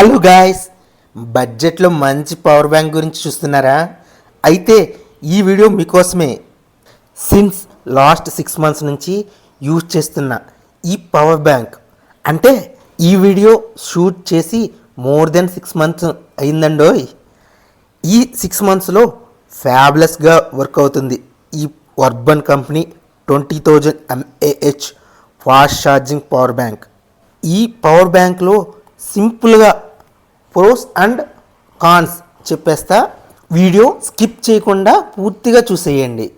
Hello guys, బడ్జెట్లో మంచి power bank గురించి చూస్తున్నారా? అయితే ఈ వీడియో మీకోసమే. సిన్స్ లాస్ట్ 6 months నుంచి యూజ్ చేస్తున్న ఈ పవర్ బ్యాంక్, అంటే ఈ వీడియో షూట్ చేసి మోర్ దెన్ 6 months అయిందండోయ్. ఈ 6 monthsలో ఫ్యాబులస్గా వర్క్ అవుతుంది ఈ urban company 20,000 mAh fast charging power bank. ఈ పవర్ బ్యాంక్లో సింపుల్గా ప్రోస్ అండ్ కాన్స్ చెప్పేస్తా. వీడియో స్కిప్ చేయకుండా పూర్తిగా చూసేయండి.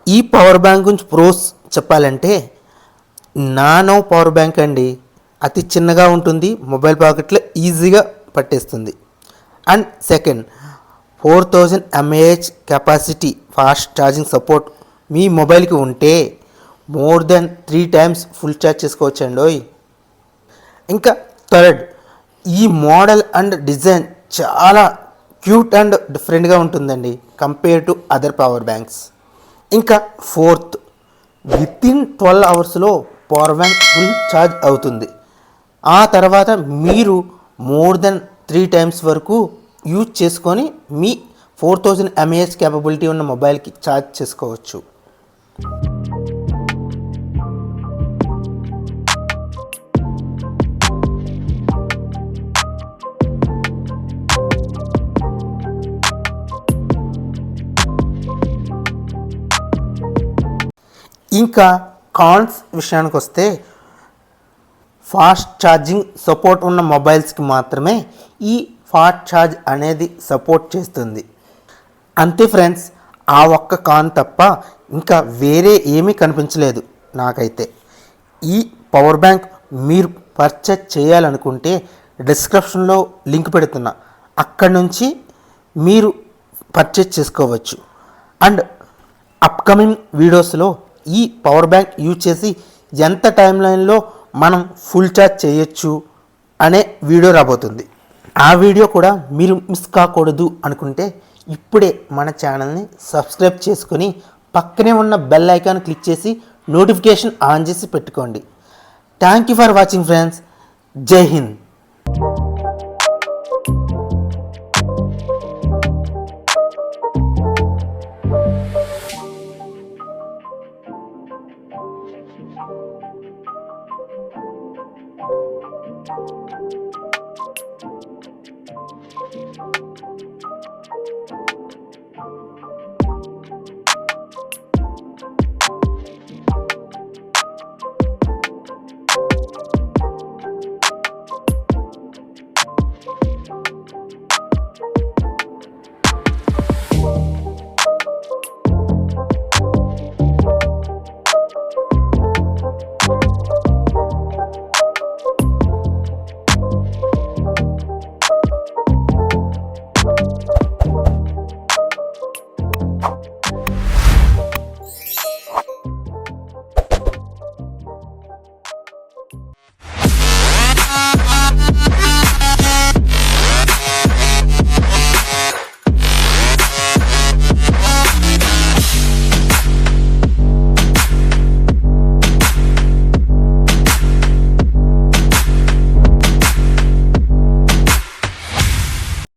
ఈ పవర్ బ్యాంక్ గురించి ప్రోస్ చెప్పాలంటే, నానో పవర్ బ్యాంక్ అండి. అతి చిన్నగా ఉంటుంది, మొబైల్ పాకెట్లో ఈజీగా పట్టేస్తుంది. And second, 4,000 mAh capacity fast charging support మీ మొబైల్కి ఉంటే more than 3 times full charge చేసుకోవచ్చండి. ఇంకా థర్డ్, ఈ మోడల్ అండ్ డిజైన్ చాలా క్యూట్ అండ్ డిఫరెంట్గా ఉంటుందండి compare to other power banks. ఇంకా fourth, within 12 hours power bank full charge అవుతుంది. ఆ తర్వాత మీరు మోర్ దెన్ 3 times వరకు యూజ్ చేసుకొని మీ 4,000 mAh క్యాపబిలిటీ ఉన్న మొబైల్కి ఛార్జ్ చేసుకోవచ్చు. ఇంకా కాన్స్ విషయానికి వస్తే, ఫాస్ట్ ఛార్జింగ్ సపోర్ట్ ఉన్న మొబైల్స్కి మాత్రమే ఈ ఫాస్ట్ ఛార్జ్ అనేది సపోర్ట్ చేస్తుంది. అంతే ఫ్రెండ్స్, ఆ ఒక్క కాన్ తప్ప ఇంకా వేరే ఏమీ కనిపించలేదు నాకైతే. ఈ పవర్ బ్యాంక్ మీరు పర్చేజ్ చేయాలనుకుంటే డిస్క్రిప్షన్లో లింక్ పెడుతున్నా, అక్కడి నుంచి మీరు పర్చేజ్ చేసుకోవచ్చు. అండ్ అప్కమింగ్ వీడియోస్లో ఈ పవర్ బ్యాంక్ యూజ్ చేసి ఎంత టైం లైన్లో మనం ఫుల్ ఛార్జ్ చేయొచ్చు అనే వీడియో రాబోతుంది. ఆ వీడియో కూడా మీరు మిస్ కాకూడదు అనుకుంటే ఇప్పుడే మన ఛానల్ని సబ్స్క్రైబ్ చేసుకొని పక్కనే ఉన్న బెల్ ఐకాన్ క్లిక్ చేసి నోటిఫికేషన్ ఆన్ చేసి పెట్టుకోండి. Thank you for watching friends. జై హింద్.